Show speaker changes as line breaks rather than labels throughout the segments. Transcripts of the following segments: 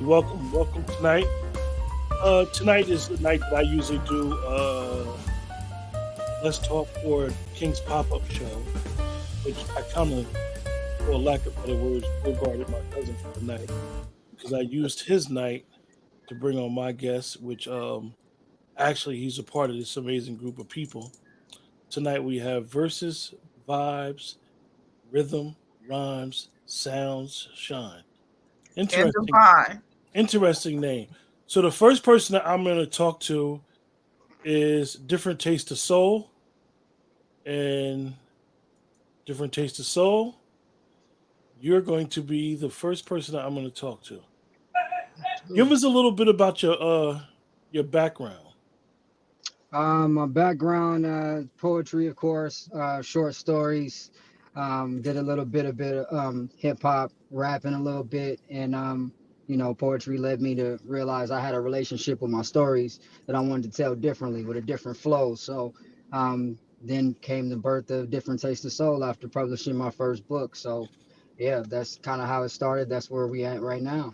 welcome tonight. Tonight is the night that I usually do. Let's talk for King's pop-up show, which I kind of, for lack of better words, regarded my cousin for the night because I used his night to bring on my guest, which actually he's a part of this amazing group of people. Tonight we have verses, vibes, rhythm, rhymes, sounds, shine.
And
Interesting,
divine.
interesting name. So the first person that I'm going to talk to is Different Taste of Soul, and Different Taste of Soul. You're going to be the first person that I'm going to talk to. Give us a little bit about your background.
My background, poetry, of course, short stories. Did a little bit of hip hop, rapping a little bit, and poetry led me to realize I had a relationship with my stories that I wanted to tell differently with a different flow. So, then came the birth of Different Taste of Soul after publishing my first book. So, yeah, that's kind of how it started. That's where we at right now.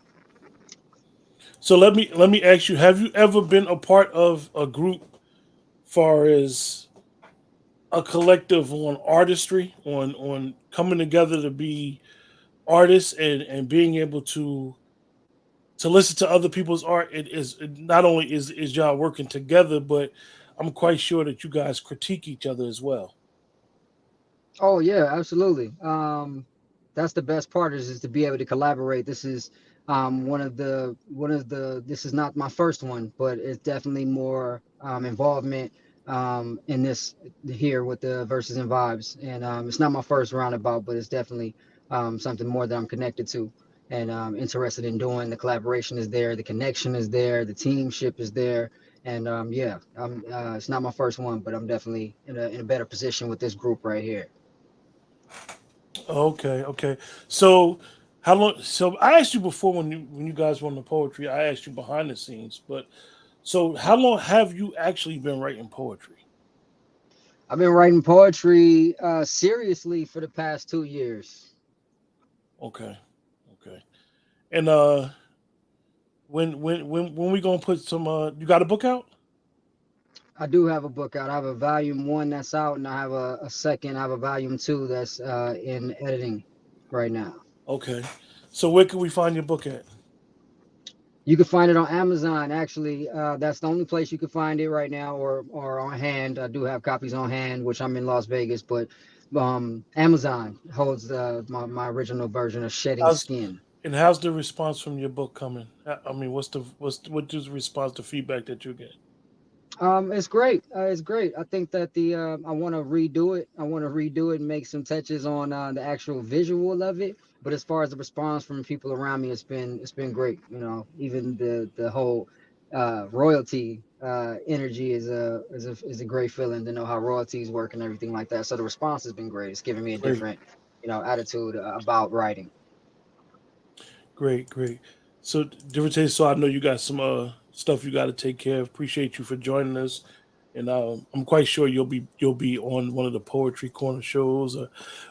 So let me ask you: have you ever been a part of a group, far as a collective on artistry, on coming together to be artists and being able to listen to other people's art? It not only is y'all working together, but I'm quite sure that you guys critique each other as well.
Oh yeah, absolutely. That's the best part is to be able to collaborate. This is one of the this is not my first one, but it's definitely more involvement in this here with the verses and vibes. And it's not my first roundabout, but it's definitely something more that I'm connected to and interested in doing. The collaboration is there, the connection is there, the teamship is there. And yeah, it's not my first one, but I'm definitely in a better position with this group right here.
Okay, okay. So how long? So I asked you before when you guys were on the poetry. I asked you behind the scenes, but so how long have you actually been writing poetry?
I've been writing poetry seriously for the past 2 years.
Okay, okay. And when we gonna put some? You got a book out?
I do have a book out. I have a volume one that's out, and I have a second. I have a volume two that's in editing right now.
Okay. So where can we find your book at?
You can find it on Amazon. Actually, that's the only place you can find it right now, or on hand. I do have copies on hand, which I'm in Las Vegas, but Amazon holds my original version of Shedding
How's
Skin.
and how's the response from your book coming? I mean, what is the response, the feedback that you get?
It's great. It's great. I think that the I want to redo it. I want to redo it and make some touches on the actual visual of it. But as far as the response from people around me, it's been great. Even the whole royalty energy is a great feeling to know how royalties work and everything like that. So the response has been great. It's given me a
Great,
different attitude about writing.
great, great. So different taste. So I know you got some stuff you got to take care of. Appreciate you for joining us, and I'm quite sure you'll be on one of the poetry corner shows, or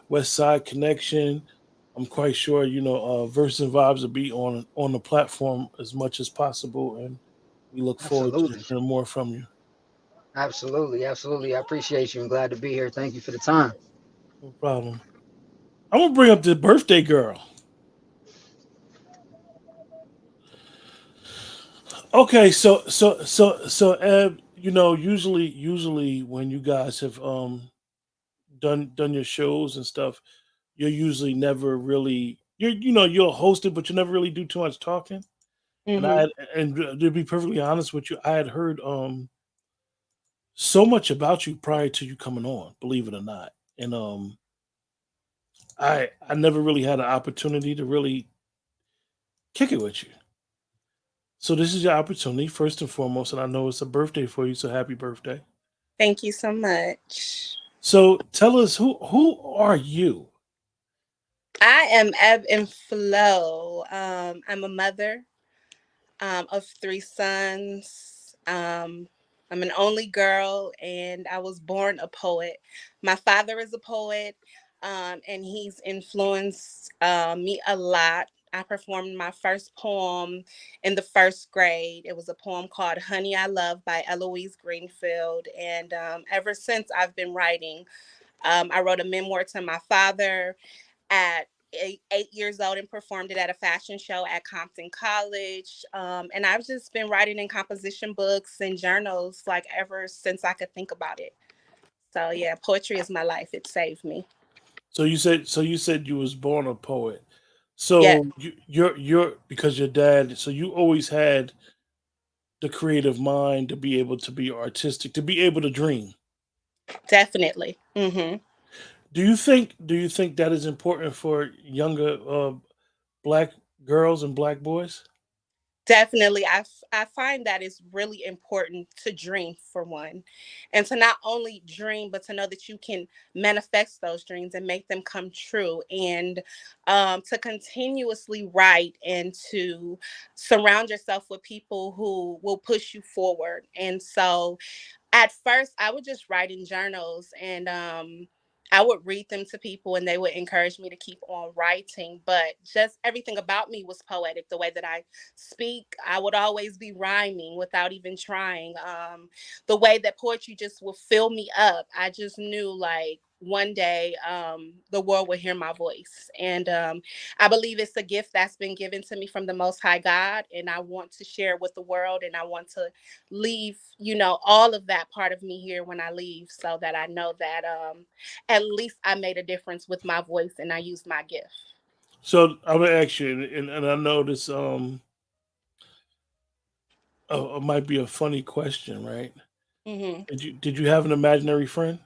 West Side Connection. I'm quite sure Verse and Vibes will be on the platform as much as possible, and we look forward to
Absolutely,
hearing more from you.
absolutely, absolutely. I appreciate you. I'm glad to be here. Thank you for the time.
No problem. I'm gonna bring up the birthday girl. Okay, usually when you guys have done your shows and stuff, you're usually never really you'll host it, but you never really do too much talking. And
Hmm.
to be perfectly honest with you, I had heard so much about you prior to you coming on, believe it or not. And I never really had an opportunity to really kick it with you. So this is your opportunity, first and foremost, and I know it's a birthday for you, so happy birthday.
Thank you so much.
So tell us who are you?
I am EB&Flo. I'm a mother of three sons. I'm an only girl, and I was born a poet. My father is a poet, and he's influenced me a lot. I performed my first poem in the first grade. It was a poem called Honey I Love by Eloise Greenfield. And ever since I've been writing, I wrote a memoir to my father at 8 years old and performed it at a fashion show at Compton College. And I've just been writing in composition books and journals like ever since I could think about it. So yeah, poetry is my life. It saved me.
So you said you was born a poet.
Yeah,
So you're because your dad. So you always had the creative mind to be able to be artistic, to be able to dream.
definitely.
Do you think that is important for younger black girls and black boys?
Definitely. I find that it's really important to dream for one, and to not only dream, but to know that you can manifest those dreams and make them come true, and to continuously write and to surround yourself with people who will push you forward. And so at first I would just write in journals, and I would read them to people and they would encourage me to keep on writing, but just everything about me was poetic. The way that I speak, I would always be rhyming without even trying. The way that poetry just would fill me up, I just knew like one day the world would hear my voice. And I believe it's a gift that's been given to me from the Most High God, and I want to share it with the world, and I want to leave, all of that part of me here when I leave, so that I know that at least I made a difference with my voice and I used my gift.
So I'm gonna ask you, and I know this might be a funny question, right?
Hmm.
Did you have an imaginary friend?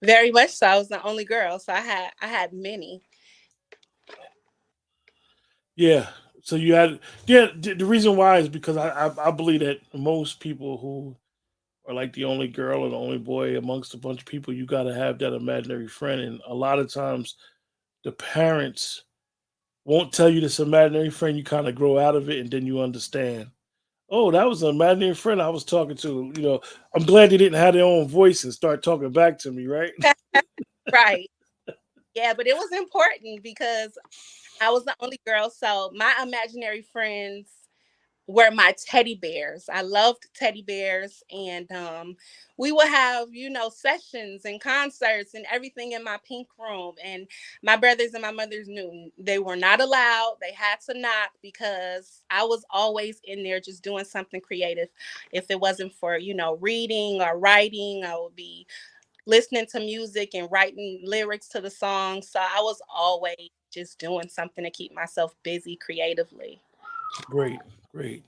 Very much so. I was the only girl, so I had many.
Yeah. So you had, yeah. The reason why is because I believe that most people who are like the only girl or the only boy amongst a bunch of people, you got to have that imaginary friend, and a lot of times the parents won't tell you this imaginary friend. You kind of grow out of it, and then you understand. Oh, that was an imaginary friend I was talking to. I'm glad they didn't have their own voice and start talking back to me, right?
Right. Yeah, but it was important because I was the only girl, so my imaginary friends were my teddy bears. I loved teddy bears, and we would have, sessions and concerts and everything in my pink room. And my brothers and my mothers knew they were not allowed. They had to knock because I was always in there just doing something creative. If it wasn't for, reading or writing, I would be listening to music and writing lyrics to the songs. So I was always just doing something to keep myself busy creatively.
Great, great.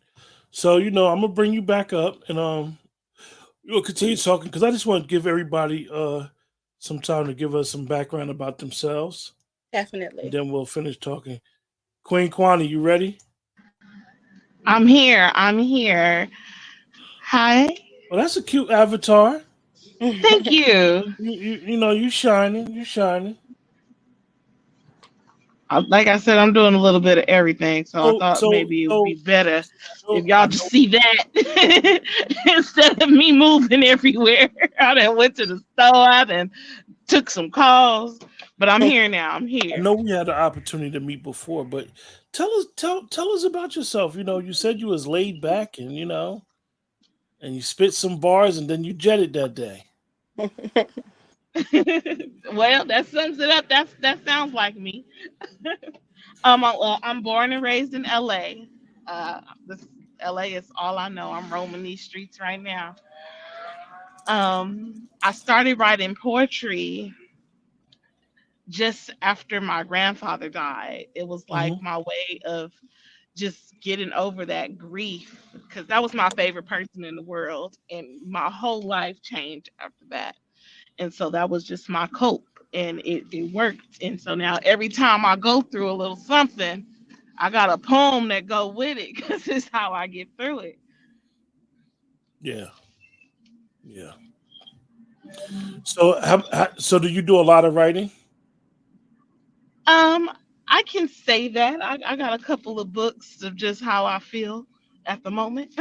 So I'm gonna bring you back up, and we'll continue talking because I just want to give everybody some time to give us some background about themselves, and
Definitely.
then we'll finish talking. Queen Kwani, you ready?
I'm here. I'm here. Hi.
Well, that's a cute avatar.
Thank you.
You shining, you shining.
Like I said, I'm doing a little bit of everything, so I
So
thought
so
maybe it would be
so
better if
so
y'all
I
just
know.
see that instead of me moving everywhere. I done went to the store, I done took some calls, but I'm here now. I'm
I
here.
know we had the opportunity to meet before, but tell us about yourself. You said you was laid back, and and you spit some bars, and then you jetted that day.
Well, that sums it up. That sounds like me. I'm born and raised in LA. This LA is all I know. I'm roaming these streets right now. I started writing poetry just after my grandfather died. It was like
Hmm.
my way of just getting over that grief because that was my favorite person in the world, and my whole life changed after that. And so that was just my cope, and it worked. And so now every time I go through a little something, I got a poem that go with it because it's how I get through it.
Yeah, yeah. So do you do a lot of writing?
Um, I can say that I got a couple of books of just how I feel at the moment.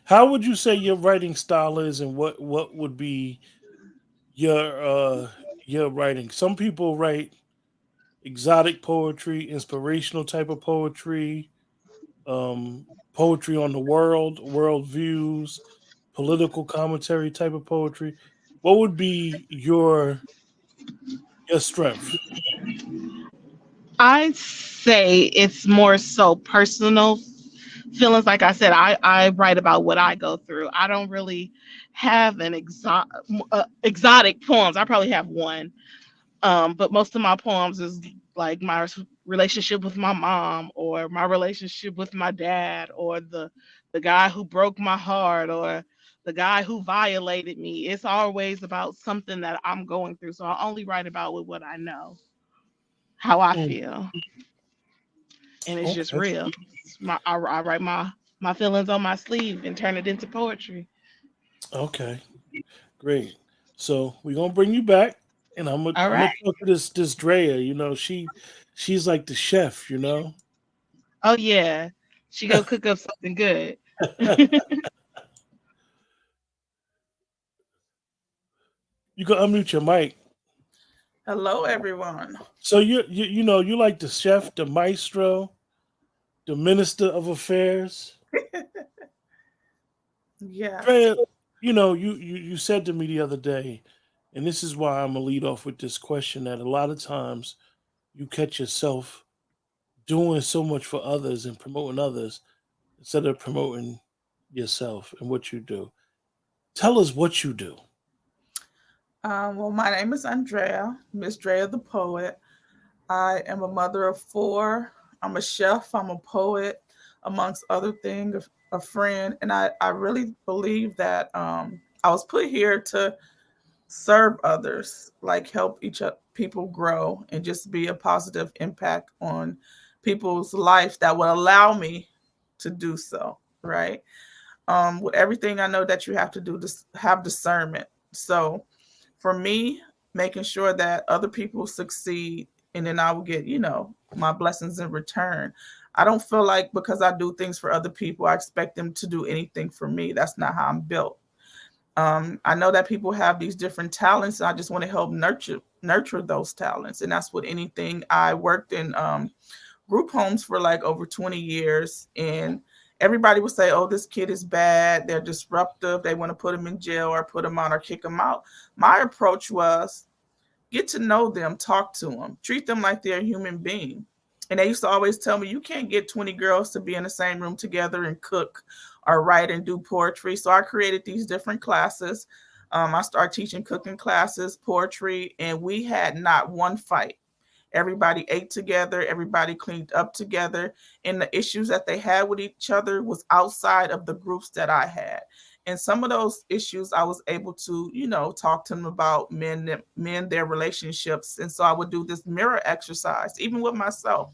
How would you say your writing style is, and what would be your uh your writing? Some people write exotic poetry, inspirational type of poetry, um, poetry on the world views, political commentary type of poetry. What would be your strength?
I say it's more so personal feelings. Like I said, I write about what I go through. I don't really have an exotic poems. I probably have one. But most of my poems is like my relationship with my mom, or my relationship with my dad, or the guy who broke my heart, or the guy who violated me. It's always about something that I'm going through. So I only write about with what I know, how I
Mm,
feel, and it's just
okay,
real. I write my feelings on my sleeve and turn it into poetry.
okay, great. So we're gonna bring you back, and
All
I'm
right.
gonna talk to this Drea. You know, she's like the chef. You know.
Oh yeah, she go cook up something good.
You can unmute your mic.
Hello, everyone.
So you know you like the chef, the maestro, the minister of affairs.
Yes.
Drea, you know you said to me the other day, and this is why I'm gonna lead off with this question, that a lot of times you catch yourself doing so much for others and promoting others instead of promoting yourself and what you do. Tell us what you do.
Well, my name is Andrea, Miss Drea the poet. I am a mother of four. I'm a chef. I'm a poet, amongst other things, a friend. And I really believe that I was put here to serve others, like help people grow and just be a positive impact on people's life that will allow me to do so, right? With everything I know that you have to do to have discernment. So for me, making sure that other people succeed and then I will get, my blessings in return. I don't feel like because I do things for other people, I expect them to do anything for me. That's not how I'm built. I know that people have these different talents. And I just want to help nurture those talents, and that's what anything. I worked in group homes for like over 20 years, and everybody would say, oh, this kid is bad, they're disruptive, they want to put them in jail or put them out or kick them out. My approach was get to know them, talk to them, treat them like they're a human being. And they used to always tell me, you can't get 20 girls to be in the same room together and cook or write and do poetry. So I created these different classes. I started teaching cooking classes, poetry, and we had not one fight. Everybody ate together, everybody cleaned up together, and the issues that they had with each other was outside of the groups that I had. And some of those issues I was able to, talk to them about men, their relationships. And so I would do this mirror exercise, even with myself,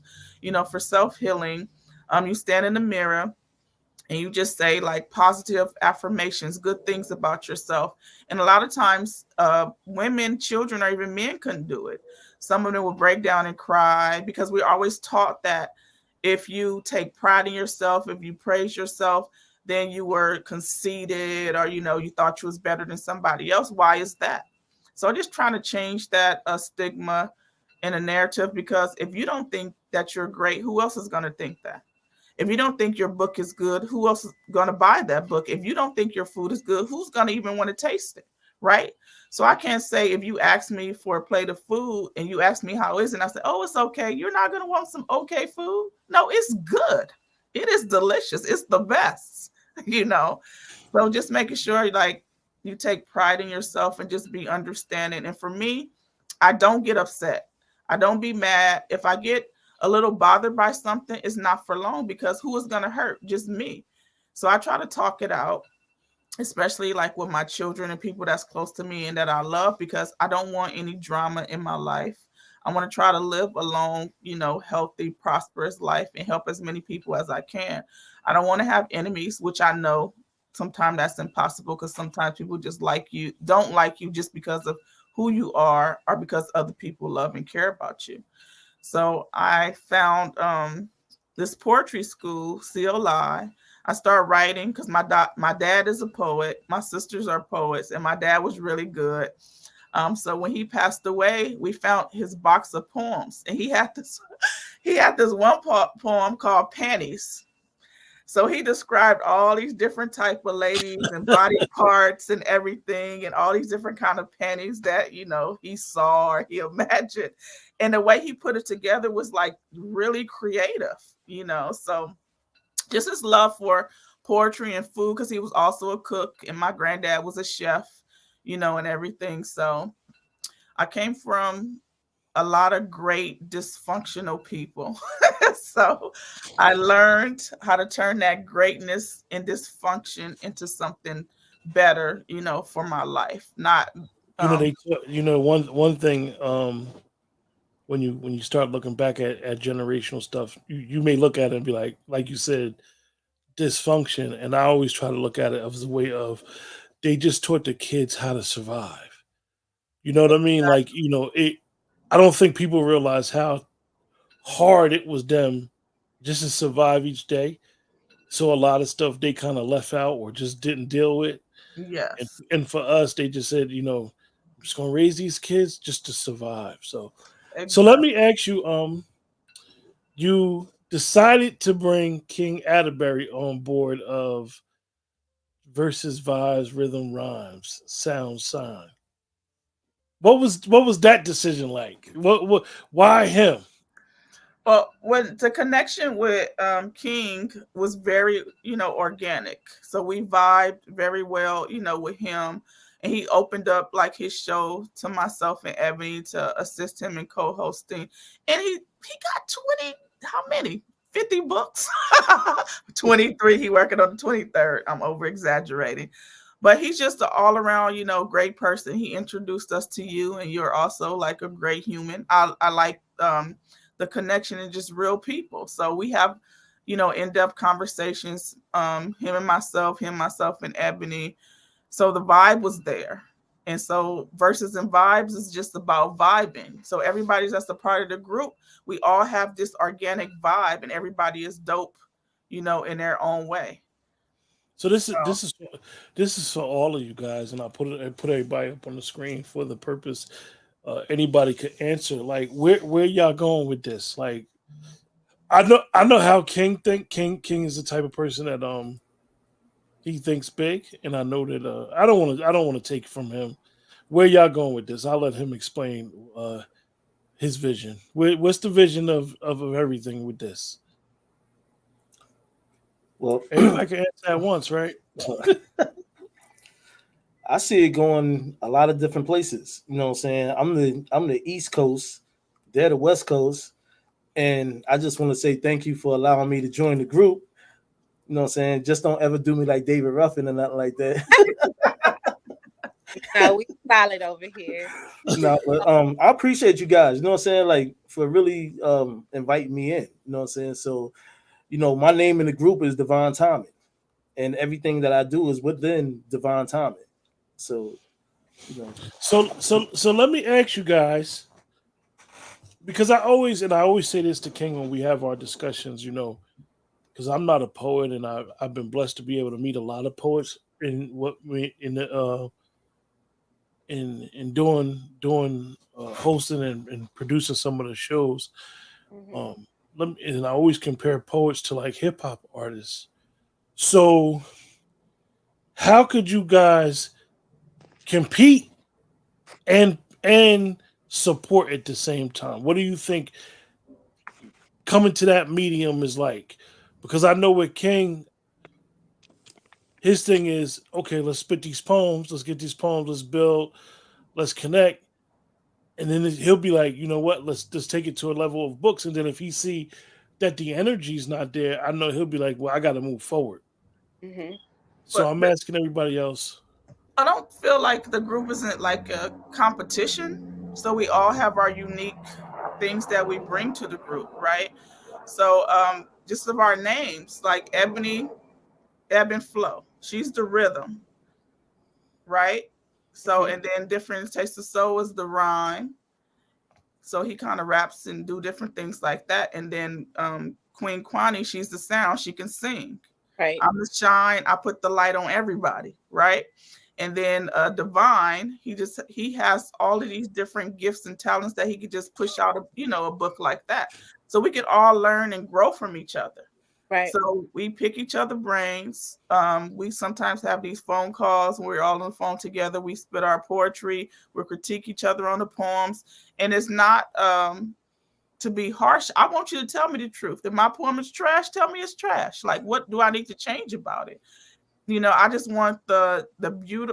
for self-healing. You stand in the mirror and you just say like positive affirmations, good things about yourself. And a lot of times, women, children, or even men couldn't do it. Some of them will break down and cry because we're always taught that if you take pride in yourself, if you praise yourself, then you were conceited, or you thought you was better than somebody else. Why is that? So just trying to change that stigma in a narrative, because if you don't think that you're great, who else is going to think that? If you don't think your book is good, who else is going to buy that book? If you don't think your food is good, who's going to even want to taste it? Right? So I can't say if you ask me for a plate of food and you ask me how is it, and I say, oh, it's okay. You're not going to want some okay food. No, it's good. It is delicious. It's the best, you know? So just making sure like you take pride in yourself and just be understanding. And for me, I don't get upset. I don't be mad. If I get a little bothered by something, it's not for long, because who is going to hurt? Just me. So I try to talk it out, especially like with my children and people that's close to me and that I love, because I don't want any drama in my life. I want to try to live a long, healthy, prosperous life and help as many people as I can. I don't want to have enemies, which I know sometimes that's impossible, because sometimes people just don't like you just because of who you are or because other people love and care about you. So I found this poetry school, CLI. I started writing because my dad is a poet. My sisters are poets, and my dad was really good. So when he passed away, we found his box of poems, and he had this one poem called Panties. So he described all these different type of ladies and body parts and everything, and all these different kind of panties that he saw or he imagined, and the way he put it together was like really creative. So just his love for poetry and food, because he was also a cook, and my granddad was a chef, and everything. So I came from a lot of great dysfunctional people. So I learned how to turn that greatness and dysfunction into something better, for my life. Not um
One thing, when you start looking back at generational stuff, you may look at it and be like you said, dysfunction, and I always try to look at it as a way of they just taught the kids how to survive. You know what I mean? Like, it. I don't think people realize how hard it was them just to survive each day. So a lot of stuff they kind of left out or just didn't deal with. And
yes,
and for us, they just said, I'm just gonna raise these kids just to survive. So let
exactly.
me ask you, you decided to bring King Atterbury on board of versus vibes, rhythm, rhymes, sound, sign. What was that decision like? What why him?
Well, when the connection with King was very, organic. So we vibed very well, with him. And he opened up like his show to myself and Ebony to assist him in co-hosting. And he got 20, how many? 50 books? 23. He working on the 23rd. I'm over exaggerating. But he's just an all around, great person. He introduced us to you, and you're also like a great human. I like the connection and just real people. So we have, in-depth conversations, him, myself, and Ebony. So the vibe was there. And so verses and vibes is just about vibing. So everybody's that's a part of the group. We all have this organic vibe, and everybody is dope, in their own way.
So this is
So
this is for all of you guys, and I put everybody up on the screen for the purpose. Anybody could answer. Like, where y'all going with this? Like, I know how King think. King is the type of person that he thinks big, and I know that I don't want to take from him. Where y'all going with this? I'll let him explain his vision. What's the vision of everything with this?
Well,
Everybody can answer at once, right?
I see it going a lot of different places. You know what I'm saying? I'm the East Coast, they're the West Coast, and I just want to say thank you for allowing me to join the group. You know what I'm saying? Just don't ever do me like David Ruffin or nothing like that.
No, we solid over here.
No, but I appreciate you guys. You know what I'm saying? Like for really inviting me in. You know what I'm saying? So my name in the group is Devon Tommy, and everything that I do is within Devon Tommy. So you know,
So let me ask you guys, because I always say this to King when we have our discussions, because I'm not a poet, and I've been blessed to be able to meet a lot of poets in what we in the in doing hosting and producing some of the shows.
Hmm.
Um, and I always compare poets to like hip hop artists. So how could you guys compete and support at the same time? What do you think coming to that medium is like? Because I know with King, his thing is okay. Let's spit these poems. Let's get these poems. Let's build. Let's connect. And then he'll be like, you know what? Let's just take it to a level of books. And then if he see that the energy's not there, I know he'll be like, well, I got to move forward.
Hmm.
So
but
I'm asking everybody else.
I don't feel like the group isn't like a competition. So we all have our unique things that we bring to the group, right? So just of our names, like Ebony, Ebb and Flow. She's the rhythm, right? So
Hmm.
and then different tastes of soul is the rhyme. So he kind of raps and do different things like that. And then Queen Kwani, she's the sound. She can sing.
Right.
I'm the shine. I put the light on everybody, right? And then Divine, he has all of these different gifts and talents that he could just push out a book like that. So we could all learn and grow from each other.
Right.
So we pick each other brains. We sometimes have these phone calls and we're all on the phone together. We spit our poetry. We critique each other on the poems. And it's not to be harsh. I want you to tell me the truth. If my poem is trash, tell me it's trash. Like, what do I need to change about it? I just want the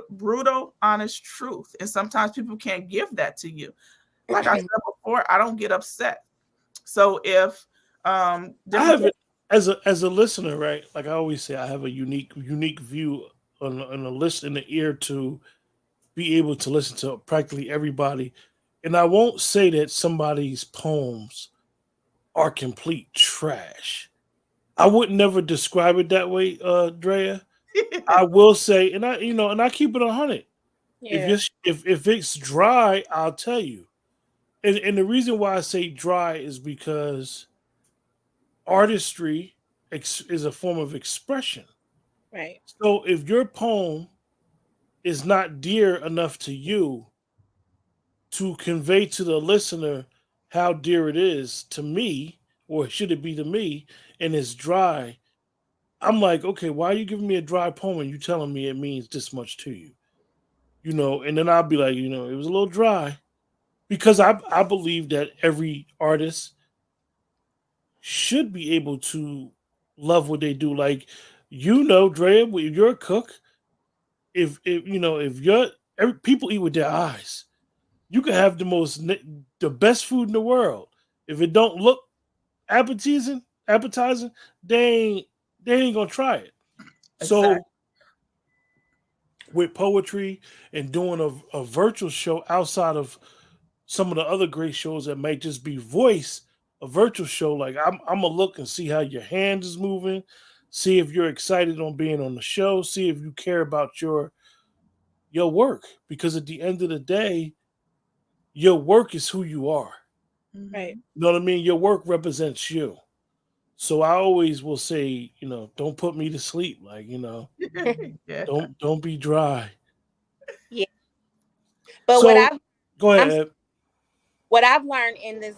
brutal, honest truth. And sometimes people can't give that to you. Like I said before, I don't get upset. So if
I
different
have it as a listener, right? Like I always say, I have a unique view on a list in the ear to be able to listen to practically everybody. And I won't say that somebody's poems are complete trash. I would never describe it that way, Drea. I will say, and I keep it 100. If
Yeah.
you if it's dry, I'll tell you. And the reason why I say dry is because artistry is a form of expression.
Right.
So if your poem is not dear enough to you to convey to the listener how dear it is to me, or should it be to me, and it's dry, I'm like, okay, why are you giving me a dry poem and you telling me it means this much to you? And then I'll be like, it was a little dry. Because I believe that every artist should be able to love what they do. Like, Drea, if you're a cook, if you're people eat with their eyes. You can have the best food in the world. If it don't look appetizing, they ain't gonna try it.
exactly.
So with poetry and doing a virtual show outside of some of the other great shows that might just be voice, a virtual show, like I'm gonna look and see how your hand is moving, see if you're excited on being on the show, see if you care about your work. Because at the end of the day, your work is who you are.
Right.
Mm-hmm.
You know what I mean? Your work represents you. So I always will say, don't put me to sleep. Like,
Yeah.
don't be dry.
Yeah. But
So go
I'm
ahead, Ed.
what I've learned in this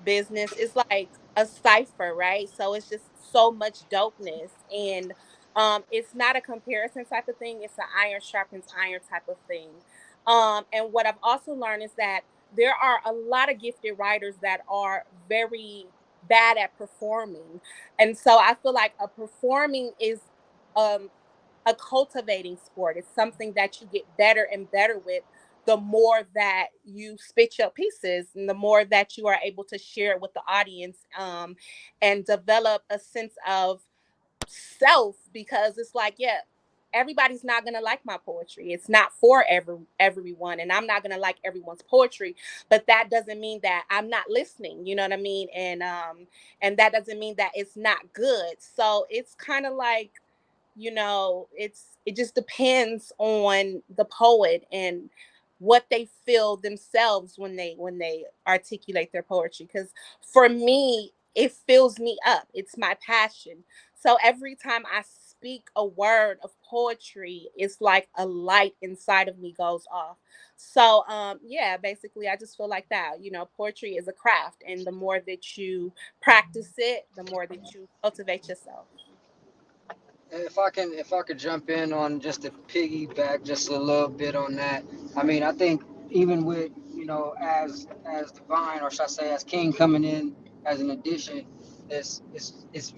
business is like a cipher, right? So it's just so much dopeness, and it's not a comparison type of thing. It's an iron sharpens iron type of thing. And what I've also learned is that there are a lot of gifted writers that are very bad at performing, and so I feel like a performing is um a cultivating sport. It's something that you get better and better with the more that you spit your pieces and the more that you are able to share it with the audience, and develop a sense of self, because it's like, yeah, everybody's not going to like my poetry. It's not for everyone, and I'm not going to like everyone's poetry, but that doesn't mean that I'm not listening, you know what I mean? And that doesn't mean that it's not good. So it's kind of like, it just depends on the poet and what they feel themselves when they articulate their poetry, because for me it fills me up. It's my passion. So every time I speak a word of poetry, it's like a light inside of me goes off. So yeah, basically I just feel like that. Poetry is a craft, and the more that you practice it, the more that you cultivate yourself.
If I could jump in on just to piggyback just a little bit on that. I mean, I think even with as Divine, or should I say as King, coming in as an addition, it's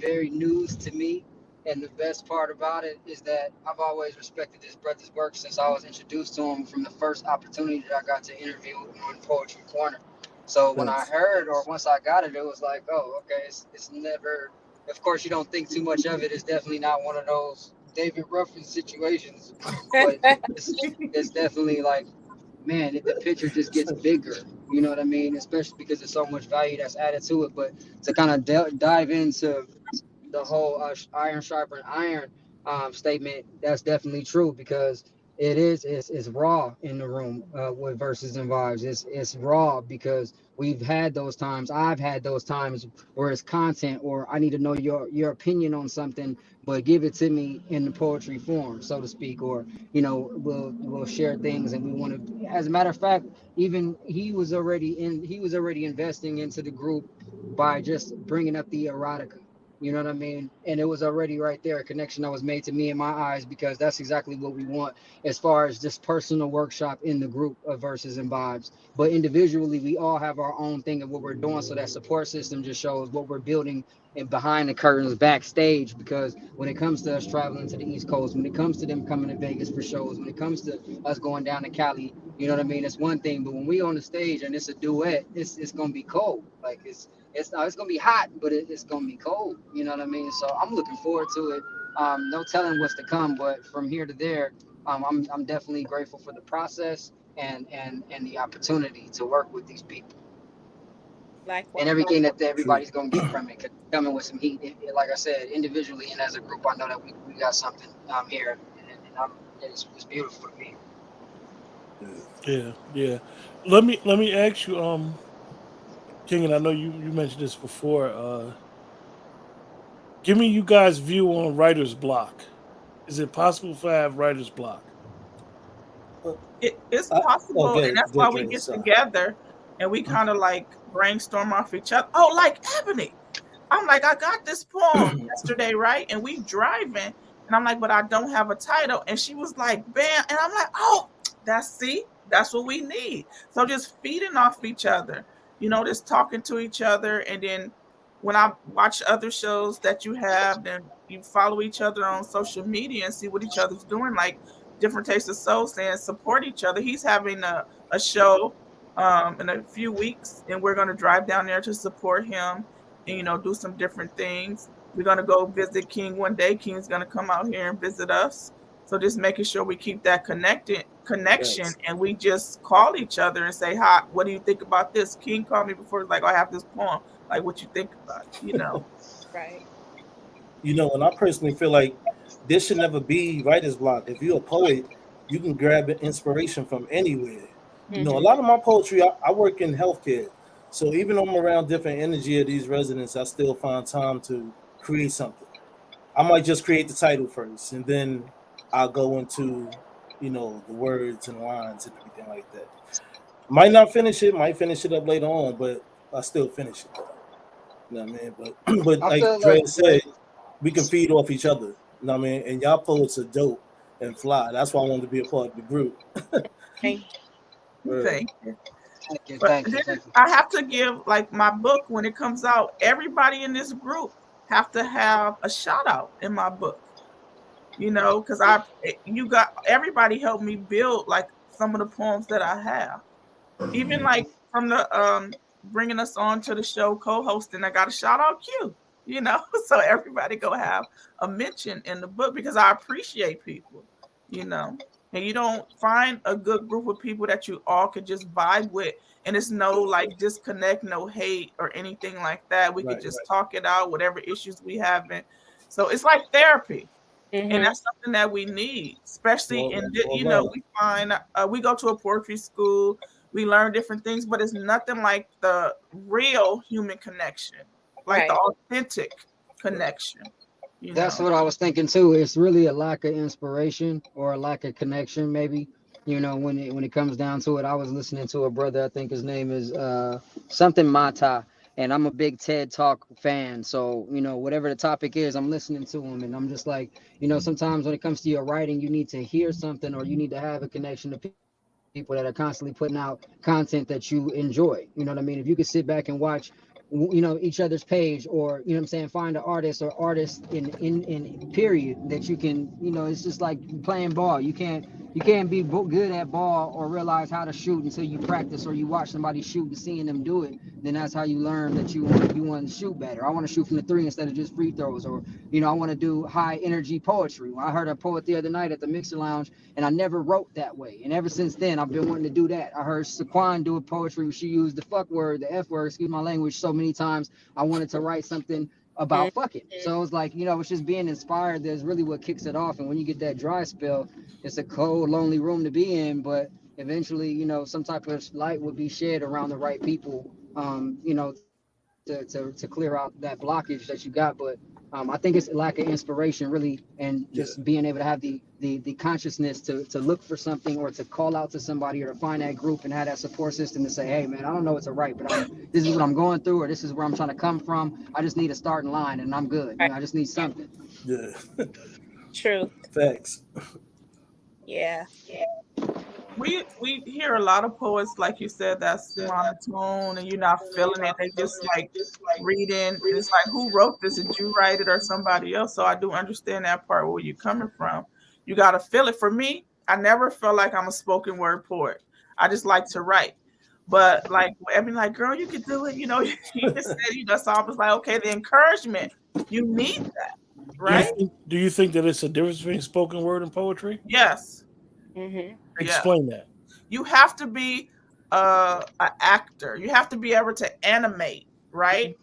very news to me. And the best part about it is that I've always respected this brother's work since I was introduced to him from the first opportunity that I got to interview on Poetry Corner. So when I
Thanks.
heard, or once I got it, it was like, oh, okay, it's never, of course, you don't think too much of it. It's definitely not one of those David Ruffin situations, but it's definitely like, man, the picture just gets bigger. You know what I mean? Especially because there's so much value that's added to it. But to kind of dive into the whole iron sharpen iron statement, that's definitely true, because It is. It's raw in the room with verses and vibes. It's raw because we've had those times. I've had those times where it's content, or I need to know your opinion on something, but give it to me in the poetry form, so to speak. Or we'll share things, and we want to. As a matter of fact, even he was already in. He was already investing into the group by just bringing up the erotica. You know what I mean? And it was already right there, a connection that was made to me in my eyes, because that's exactly what we want as far as just personal workshop in the group of verses and vibes. But individually, we all have our own thing of what we're doing. So that support system just shows what we're building and behind the curtains backstage. Because when it comes to us traveling to the East Coast, when it comes to them coming to Vegas for shows, when it comes to us going down to Cali, you know what I mean? It's one thing. But when we on the stage and it's a duet, it's gonna be cold. Like it's gonna be hot, but it's gonna be cold. You know what I mean? So I'm looking forward to it. No telling what's to come, but from here to there, I'm definitely grateful for the process and the opportunity to work with these people and
Likewise.
everything that
True.
everybody's gonna get from it. 'Cause coming with some heat, like I said, individually and as a group, I know that we got something here, and it's beautiful to me.
Yeah.
Yeah, yeah. Let me ask you, King, and I know you mentioned this before. Give me you guys' view on writer's block. Is it possible for have writer's block?
Uh,
It's
oh,
possible, and
good,
that's why
good,
we
Dre.
get
Sorry.
together and we kind of like brainstorm off each other. Oh, like Ebony. I'm like, I got this poem yesterday, right? And we driving, and I'm like, but I don't have a title. And she was like, bam. And I'm like, oh, that's what we need. So just feeding off each other, just talking to each other. And then when I watch other shows that you have, then you follow each other on social media and see what each other's doing. Like Different Tastes of Soul saying support each other. He's having a show in a few weeks, and we're going to drive down there to support him and do some different things. We're gonna go visit King one day. King's gonna come out here and visit us. So just making sure we keep that connected connection,
Thanks.
and we just call each other and say, "Hi, what do you think about this?" King called me before, like, "Oh, I have this poem. Like, what you think about it?"
Right.
And I personally feel like this should never be writer's block. If you're a poet, you can grab inspiration from anywhere. A
Mm-hmm.
lot of my poetry, I work in healthcare. So even though I'm around different energy of these residents, I still find time to create something. I might just create the title first, and then I'll go into, the words and lines and everything like that. Might not finish it, might finish it up later on, but I still finish it though. You know what I mean? But
I
like
feel
Dre
like
said, we can feed off each other. You know what I mean? And y'all poets are dope and fly. That's why I wanted to be a part of the group.
Thank
Word.
Thank you.
thank you,
But
thank you,
then
thank you.
I have to give like my book when it comes out. Everybody in this group have to have a shout out in my book. Because you got everybody helped me build like some of the poems that I have. Even like from the bringing us on to the show co-hosting, I got a shout out so everybody go have a mention in the book because I appreciate people, you know. And you don't find a good group of people that you all could just vibe with, and it's no like disconnect, no hate or anything like that. We could
Right.
just talk it out, whatever issues we having. So it's like therapy,
you.
and
Mm-hmm.
that's something that we need, especially
More,
in
more love.
we find we go to a poetry school, we learn different things, but it's nothing like the real human connection, like the
Right.
authentic
Right.
connection. You
That's
know,
what I was thinking too. It's really a lack of inspiration or a lack of connection, maybe. When it comes down to it, I was listening to a brother. I think his name is something Mata, and I'm a big TED Talk fan. So whatever the topic is, I'm listening to him, and I'm just like, sometimes when it comes to your writing, you need to hear something or you need to have a connection to people that are constantly putting out content that you enjoy. You know what I mean? If you could sit back and watch each other's page, or what I'm saying, find an artist or artists in period that you can, it's just like playing ball. You can't be good at ball or realize how to shoot until you practice or you watch somebody shoot and seeing them do it. Then that's how you learn that you want to shoot better. I want to shoot from the three instead of just free throws. Or I want to do high energy poetry. I heard a poet the other night at the Mixer Lounge, and I never wrote that way. And ever since then, I've been wanting to do that. I heard Shaquan do a poetry where she used the fuck word, the F word, excuse my language, so many times. I wanted to write something about fucking. So it's like, it's just being inspired that's really what kicks it off. And when you get that dry spell, it's a cold, lonely room to be in, but eventually, some type of light would be shed around the right people, to clear out that blockage that you got. But I think it's a lack of inspiration, really, and
Yeah.
just being able to have the consciousness to look for something, or to call out to somebody, or to find that group and have that support system to say, hey, man, I don't know what's a right, but this is what I'm going through, or this is where I'm trying to come from. I just need a starting line, and I'm good.
Right.
I just need something.
Yeah.
Truth.
Facts.
Yeah.
We hear a lot of poets, like you said, that's monotone and you're not feeling it. They just like reading, and it's like, who wrote this? Did you write it or somebody else? So I do understand that part where you're coming from. You got to feel it. For me, I never felt like I'm a spoken word poet. I just like to write. But like, I mean, like, girl, you could do it. You just said, so I was like, okay, the encouragement, you need that, right?
Do you think that it's a difference between spoken word and poetry?
Yes.
Mm-hmm.
Yeah.
Explain that.
You have to be an actor. You have to be able to animate, right?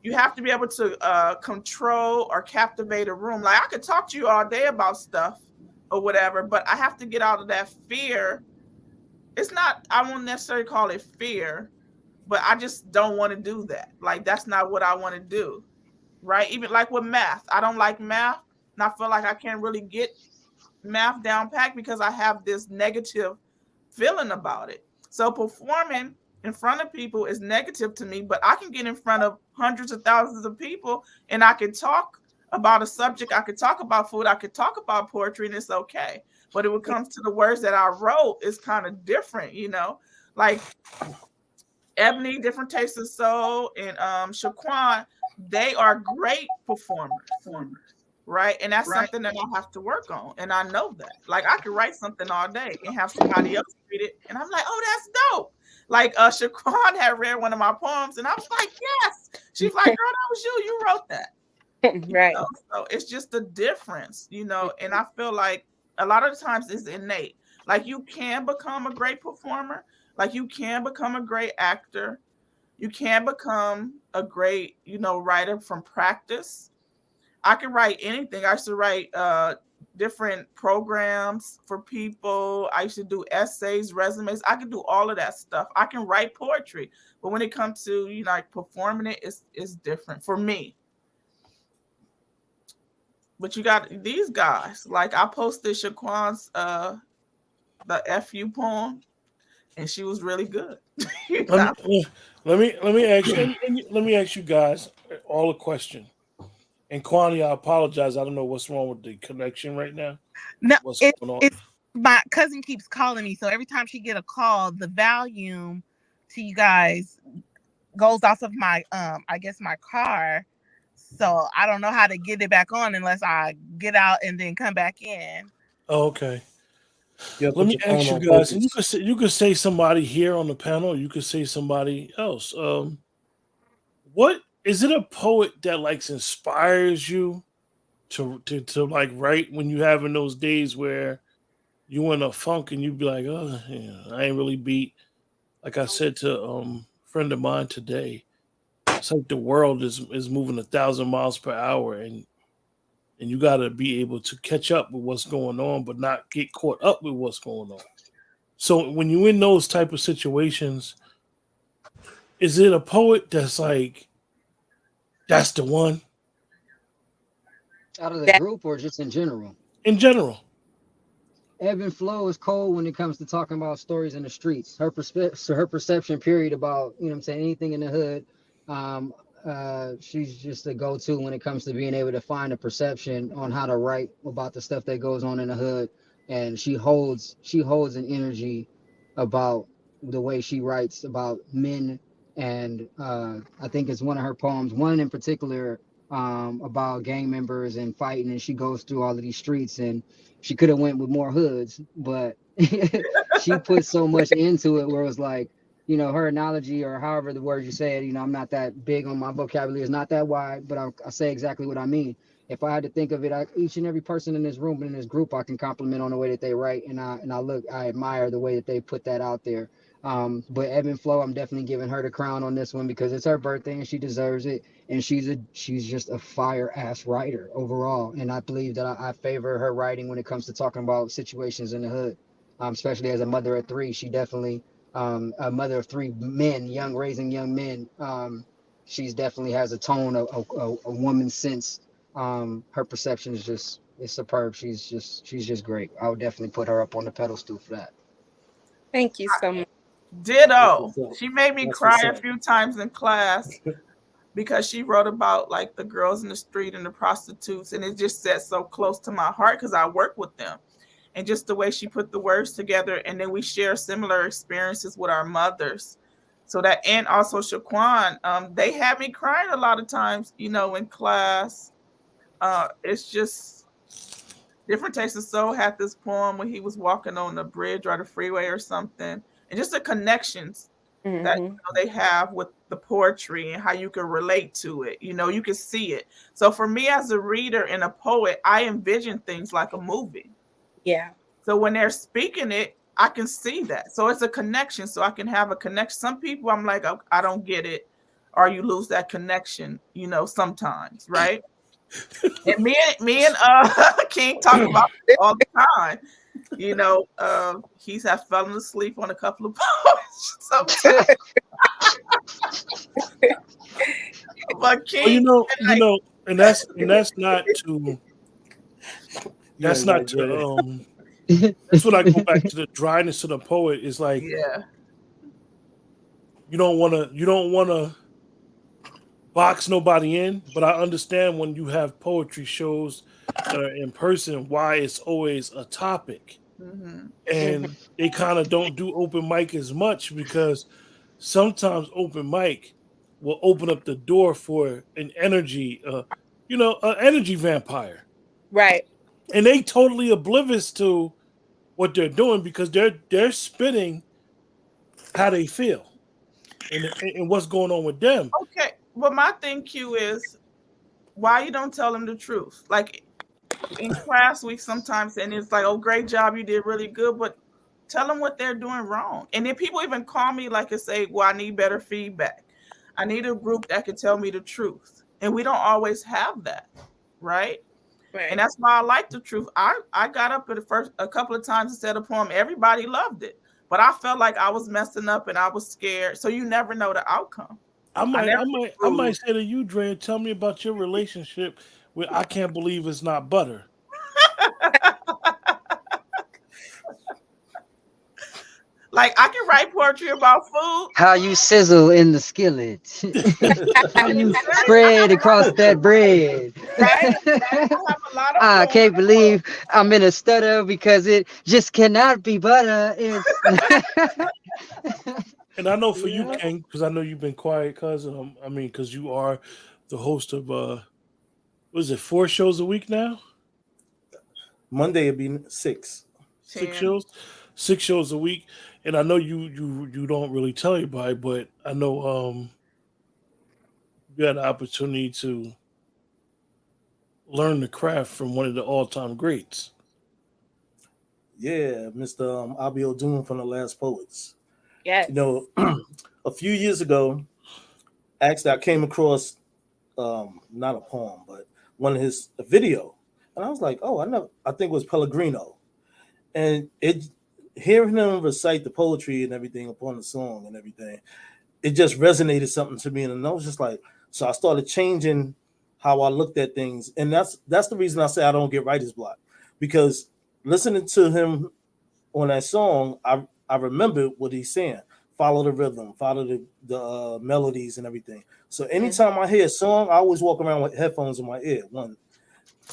You have to be able to control or captivate a room. Like, I could talk to you all day about stuff or whatever, but I have to get out of that fear. It's not, I won't necessarily call it fear, but I just don't want to do that. Like, that's not what I want to do, right? Even like with math, I don't like math, and I feel like I can't really get math down packed because I have this negative feeling about it. So performing in front of people is negative to me, but I can get in front of hundreds of thousands of people and I can talk about a subject. I could talk about food. I could talk about poetry, and it's okay. But when it comes to the words that I wrote, it's kind of different, like Ebony, Different Tastes of Soul, and Shaquan, they are great performers, right? And that's something that I have to work on. And I know that. Like, I could write something all day and have somebody else read it. And I'm like, oh, that's dope. Like, Shaquan had read one of my poems, and I was like, yes. She's like, girl, that was you. You wrote that.
Right.
So it's just a difference, and I feel like a lot of the times it's innate. Like, you can become a great performer, like you can become a great actor, you can become a great, writer from practice. I can write anything. I used to write different programs for people. I used to do essays, resumes. I can do all of that stuff. I can write poetry, but when it comes to like performing it, it's different for me. But you got these guys. Like, I posted Shaquan's the FU poem, and she was really good.
Let me let me ask you, let me ask you guys all a question. And Kwani, I apologize. I don't know what's wrong with the connection right now.
No,
What's
it,
going on?
it's my cousin keeps calling me, so every time she get a call, the volume to you guys goes off of my I guess my car. So I don't know how to get it back on unless I get out and then come back in.
Oh, okay.
You gotta
Let
put
me
your phone
ask you
on
guys, and
focus.
you could say somebody here on the panel. You could say somebody else. What is it? A poet that like inspires you to like write when you having those days where you in a funk and you be like, oh, yeah, I ain't really beat. Like I said to a friend of mine today, it's like the world is moving 1,000 miles per hour, and you got to be able to catch up with what's going on, but not get caught up with what's going on. So when you in those type of situations, is it a poet that's like that's the one
Out of the
That
group, or just in general?
in general?
E.B&Flo is cold when it comes to talking about stories in the streets. Her perception period about, I'm saying, anything in the hood. Um, she's just a go-to when it comes to being able to find a perception on how to write about the stuff that goes on in the hood. And she holds an energy about the way she writes about men. And I think it's one of her poems, one in particular, about gang members and fighting. And she goes through all of these streets, and she could have went with more hoods, but she put so much into it where it was like, her analogy, or however the words you say it, I'm not that big on my vocabulary, is not that wide, but I say exactly what I mean. If I had to think of it, each and every person in this room and in this group, I can compliment on the way that they write, and I admire the way that they put that out there. But EB&Flo, I'm definitely giving her the crown on this one because it's her birthday and she deserves it. And she's just a fire ass writer overall. And I believe that I favor her writing when it comes to talking about situations in the hood. Especially as a mother of three, she definitely a mother of three men, young raising young men. She's definitely has a tone, a woman's sense. Her perception is superb. She's just great. I would definitely put her up on the pedestal for that.
Thank you so much.
That's
Ditto.
what's up.
She made me
That's
cry
what's
a
up.
few times in class because she wrote about like the girls in the street and the prostitutes, and it just sat so close to my heart because I work with them. And just the way she put the words together, and then we share similar experiences with our mothers. So that, and also Shaquan, they had me crying a lot of times, in class. It's just different takes of soul had this poem when he was walking on the bridge or the freeway or something, and just the connections that
Hmm.
they have with the poetry and how you can relate to it. You can see it. So for me as a reader and a poet, I envision things like a movie.
Yeah.
So when they're speaking it, I can see that. So it's a connection. So I can have a connection. Some people I'm like, oh, I don't get it, or you lose that connection. Sometimes, right? And me and King talk about it all the time. He's have fallen asleep on a couple of poems sometimes. But
Well,
King, like,
and
You
that's
ain't
not
right,
to
Dre.
that's when I go back to the dryness of the poet. Is like
yeah.
you don't wanna box nobody in, but I understand when you have poetry shows that are in person why it's always a topic.
Hmm.
Hmm.
And they kind of don't do open mic as much because sometimes open mic will open up the door for an energy vampire,
Right.
and they totally oblivious to what they're doing because they're spitting how they feel and what's going on with them.
Okay. Well, my thing, Q, is why you don't tell them the truth? Like in class, we sometimes, and it's like, oh, great job, you did really good, but tell them what they're doing wrong. And then people even call me like and say, well, I need better feedback. I need a group that can tell me the truth. And we don't always have that, right? And
Right.
that's why I like the truth. I got up at the first a couple of times and said a poem. Everybody loved it, but I felt like I was messing up and I was scared. So you never know the outcome.
I
I
might,
never
I might, I
rude.
might say to you, Dre, tell me about your relationship with I can't believe it's not butter.
Like I can write poetry about food.
How you sizzle in the skillet. How
And
you
today I
spread across that bread.
Right.
have a lot of
I
poems.
can't believe I'm in a stutter because it just cannot be butter. It's
And I know for you,
yeah.
King, because I know you've been quiet, cousin. I mean, because you are the host of what is it, 4 shows a week now?
Monday it'd be 6.
Six
10.
shows, 6 shows a week. And I know you don't really tell anybody, but I know you had the opportunity to learn the craft from one of the all time greats.
Yeah, Mr. Abio Doom from the Last Poets. You
Yes.
know, a few years ago, actually, I came across not a poem, but one of his a video, and I was like, oh, I think it was Pellegrino, and it hearing him recite the poetry and everything upon the song and everything, it just resonated something to me, and I was just like, so I started changing how I looked at things, and that's the reason I say I don't get writer's block, because listening to him on that song, I remember what he's saying. Follow the rhythm, follow the melodies and everything. So
Hmm.
anytime I hear a song, I always walk around with headphones in my ear. One,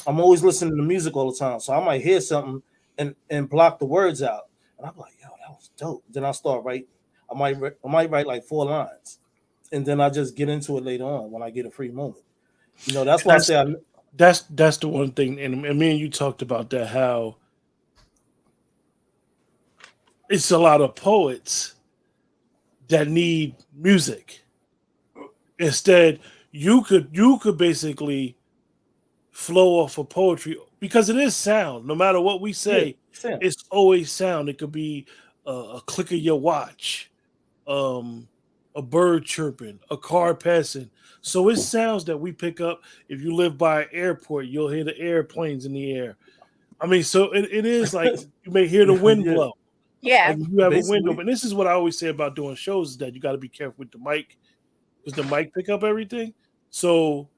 I'm always listening to music all the time, so I might hear something and block the words out, and I'm like, yo, that was dope. Then I start writing. I might write like 4 lines, and then I just get into it later on when I get a free moment. That's
And
why I say
that's the one thing, and me and you talked about that how it's a lot of poets that need music. Instead, you could basically flow off of poetry because it is sound. No matter what we
yeah,
say,
Sam.
it's always sound. It could be a click of your watch, um, a bird chirping, a car passing. So it's sounds that we pick up. If you live by an airport, you'll hear the airplanes in the air. I mean, so it is like you may hear the wind
Yeah,
blow.
Yeah.
Like if you have a window,
basically.
and this is what I always say about doing shows is that you got to be careful with the mic because the mic pick up everything. So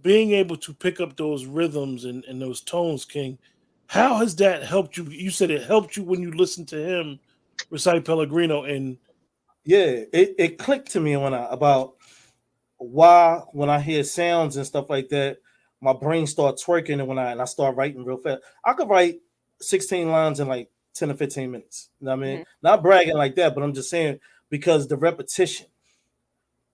being able to pick up those rhythms and those tones, King, how has that helped you? You said it helped you when you listened to him recite Pellegrino, and
Yeah, it clicked to me when I about why when I hear sounds and stuff like that, my brain starts twerking, and I start writing real fast. I could write 16 lines in like 10 or 15 minutes. You know what I mean?
Mhm.
Not bragging like that, but I'm just saying because the repetition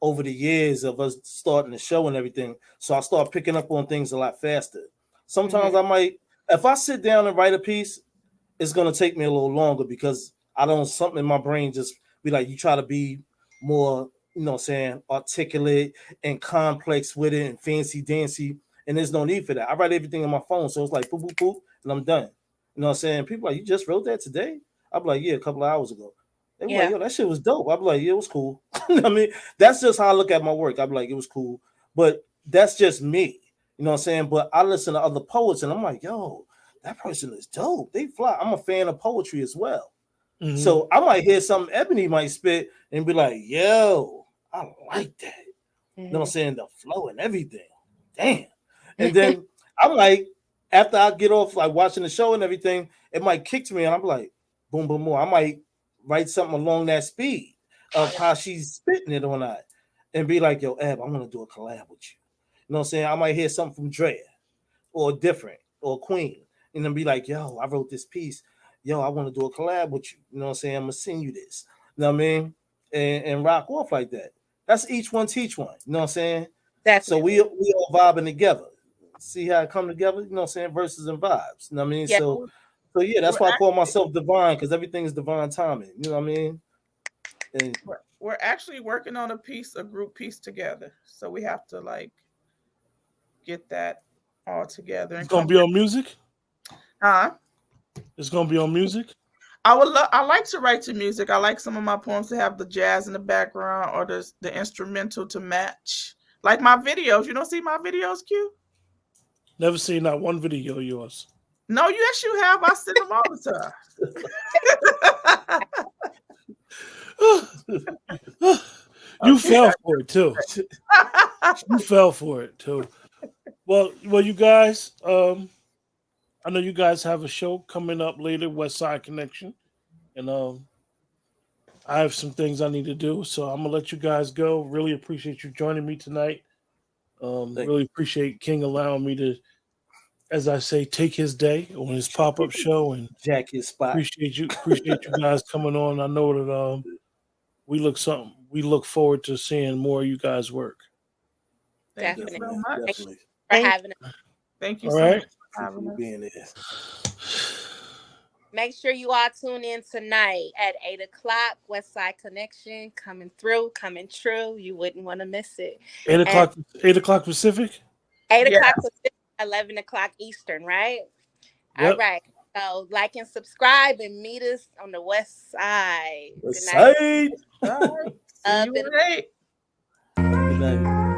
over the years of us starting the show and everything. So I start picking up on things a lot faster. Sometimes
Mhm.
I might, if I sit down and write a piece, it's gonna take me a little longer because I don't something in my brain just be like you try to be more, you know what I'm saying, articulate and complex with it and fancy dancy. And there's no need for that. I write everything on my phone. So it's like boop, boop, boop, and I'm done. You know what I'm saying? People are like, you just wrote that today? I'll be like, yeah, a couple of hours ago. They were like,
Yeah.
yo, that shit was dope. I'll be like, yeah, it was cool. I mean, that's just how I look at my work. I'll be like, it was cool. But that's just me. You know what I'm saying? But I listen to other poets and I'm like, yo, that person is dope. They fly. I'm a fan of poetry as well.
mhm.
So I might hear something Ebony might spit and be like, yo, I like that. You know what I'm
Mhm.
saying? The flow and everything. Damn. And then I'm like, after I get off like watching the show and everything, it might kick to me and I'm like, boom, boom, boom. I might write something along that speed of how she's spitting it or not. And be like, yo, Eb, I want to do a collab with you. You know what I'm saying? I might hear something from Drea or different or Queen, and then be like, yo, I wrote this piece. Yo, I want to do a collab with you. You know what I'm saying? I'm gonna send you this. You know what I mean? And rock off like that. That's each one teach one. You know what I'm saying? So
Definitely.
we all vibing together. See how it come together, you know what I'm saying? Verses and vibes. You know what I mean?
Yeah.
So yeah,
We're
that's why I call
actually
myself divine, because everything is divine timing. You know what I mean? And
we're actually working on a group piece together. So we have to like get that all together
It's
and
gonna
come
be
back.
on music.
Huh?
It's gonna be on music.
I would love. I like to write to music. I like some of my poems to have the jazz in the background or the instrumental to match. Like my videos. You don't see my videos, Q?
Never seen not one video of yours.
No, yes, you have. I send them all the time.
You
Okay.
fell for it too. You fell for it too. Well, you guys. I know you guys have a show coming up later, West Side Connection, and I have some things I need to do, so I'm gonna let you guys go. Really appreciate you joining me tonight.
thank
Really appreciate King allowing me to, as I say, take his day on his pop up show, and
you. Jack his spot.
appreciate you guys coming on. I know that we look forward to seeing more of you guys work.
Thank you
Definitely.
so
Definitely,
much.
Thank you
definitely.
for
Thank
having us.
Thank you
All
so much
right.
for
Appreciate
having
you
us.
being there.
Make sure you all tune in tonight at 8 o'clock. West Side Connection coming through, coming true. You wouldn't want to miss it.
Eight
And
o'clock. 8 o'clock Pacific.
8
Yeah.
o'clock Pacific, 11 o'clock Eastern, right? All
Yep.
right. So like and subscribe and meet us on the West Side. Good
West
night.
side.
All right. See you
It
at 8.
Good night.